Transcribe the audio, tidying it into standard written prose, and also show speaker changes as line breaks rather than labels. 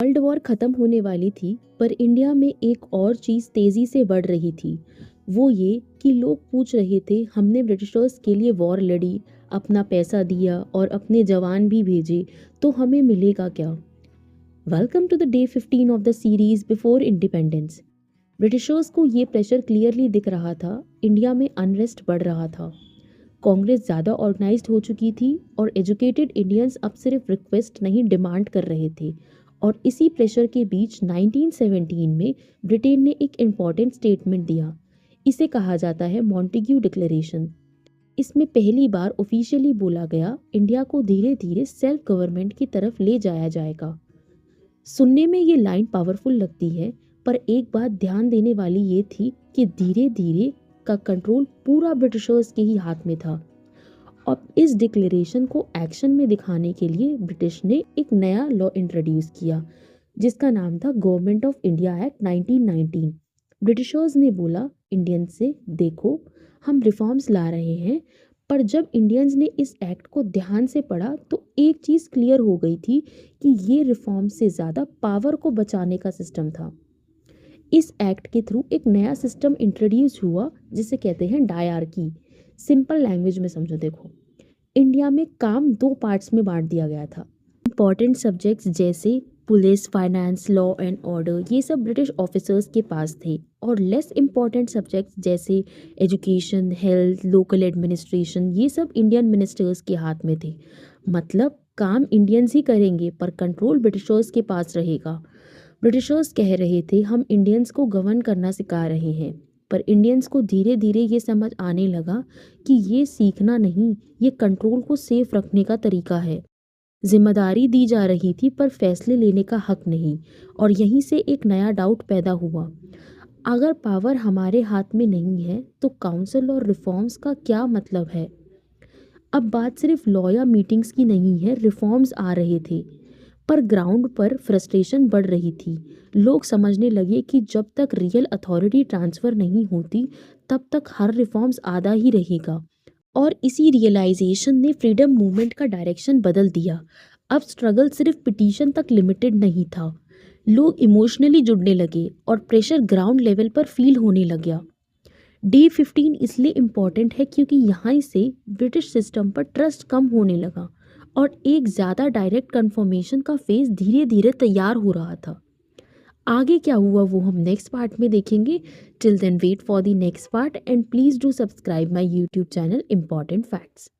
World war खत्म होने वाली थी, पर इंडिया में एक और चीज तेजी से बढ़ रही थी। वो ये कि लोग पूछ रहे थे, हमने ब्रिटिशर्स के लिए वॉर लड़ी, अपना पैसा दिया और अपने जवान भी भेजे, तो हमें मिलेगा क्या? Welcome to the day 15 of the series before independence. Britishers को ये प्रेशर क्लियरली दिख रहा था। इंडिया में अनरेस्ट बढ़ रहा था। कांग्रेस ज़्यादा ऑर्गेनाइज्ड हो चुकी थी और एजुकेटेड इंडियंस अब सिर्फ रिक्वेस्ट नहीं डिमांड कर रहे थे। और इसी प्रेशर के बीच 1917 में ब्रिटेन ने एक इम्पॉर्टेंट स्टेटमेंट दिया। इसे कहा जाता है मॉन्टेग्यू डिक्लेरेशन। इसमें पहली बार ऑफिशियली बोला गया, इंडिया को धीरे धीरे सेल्फ गवर्नमेंट की तरफ ले जाया जाएगा। सुनने में ये लाइन पावरफुल लगती है, पर एक बात ध्यान देने वाली ये थी कि धीरे धीरे का कंट्रोल पूरा ब्रिटिशर्स के ही हाथ में था। अब इस डिक्लेरेशन को एक्शन में दिखाने के लिए ब्रिटिश ने एक नया लॉ इंट्रोड्यूस किया, जिसका नाम था government of India act 1919। Britishers ने बोला इंडियन से, देखो हम रिफॉर्म्स ला रहे हैं। पर जब इंडियंस ने इस एक्ट को ध्यान से पढ़ा तो एक चीज़ क्लियर हो गई थी कि ये रिफॉर्म से ज़्यादा पावर को बचाने का सिस्टम था। इस एक्ट के थ्रू एक नया सिस्टम इंट्रोड्यूस हुआ जिसे कहते हैं डायरकी। सिंपल लैंग्वेज में समझो, देखो इंडिया में काम दो पार्ट्स में बांट दिया गया था। इंपॉर्टेंट सब्जेक्ट्स जैसे police, finance, law and order, ये सब ब्रिटिश ऑफिसर्स के पास थे। और लेस इंपॉर्टेंट सब्जेक्ट्स जैसे एजुकेशन, हेल्थ, लोकल एडमिनिस्ट्रेशन, ये सब इंडियन मिनिस्टर्स के हाथ में थे। मतलब काम इंडियंस ही करेंगे, पर कंट्रोल ब्रिटिशर्स के पास रहेगा। ब्रिटिशर्स कह रहे थे, हम इंडियंस को गवर्न करना सिखा रहे हैं। पर इंडियंस को धीरे धीरे ये समझ आने लगा कि ये सीखना नहीं, ये कंट्रोल को सेफ रखने का तरीका है। जिम्मेदारी दी जा रही थी, पर फैसले लेने का हक नहीं। और यहीं से एक नया डाउट पैदा हुआ, अगर पावर हमारे हाथ में नहीं है तो काउंसिल और रिफॉर्म्स का क्या मतलब है? अब बात सिर्फ लॉ या मीटिंग्स की नहीं है, रिफॉर्म्स आ रहे थे। पर ग्राउंड पर फ्रस्ट्रेशन बढ़ रही थी। लोग समझने लगे कि जब तक रियल अथॉरिटी ट्रांसफ़र नहीं होती, तब तक हर रिफॉर्म्स आधा ही रहेगा। और इसी रियलाइजेशन ने फ्रीडम मूवमेंट का डायरेक्शन बदल दिया। अब स्ट्रगल सिर्फ पिटीशन तक लिमिटेड नहीं था। लोग इमोशनली जुड़ने लगे और प्रेशर ग्राउंड लेवल पर फील होने लगा। डे 15 इसलिए इम्पॉर्टेंट है क्योंकि यहाँ से ब्रिटिश सिस्टम पर ट्रस्ट कम होने लगा और एक ज़्यादा डायरेक्ट कन्फर्मेशन का फेज धीरे धीरे तैयार हो रहा था। आगे क्या हुआ वो हम नेक्स्ट पार्ट में देखेंगे। Till then wait for the next part and please do subscribe my YouTube channel important facts.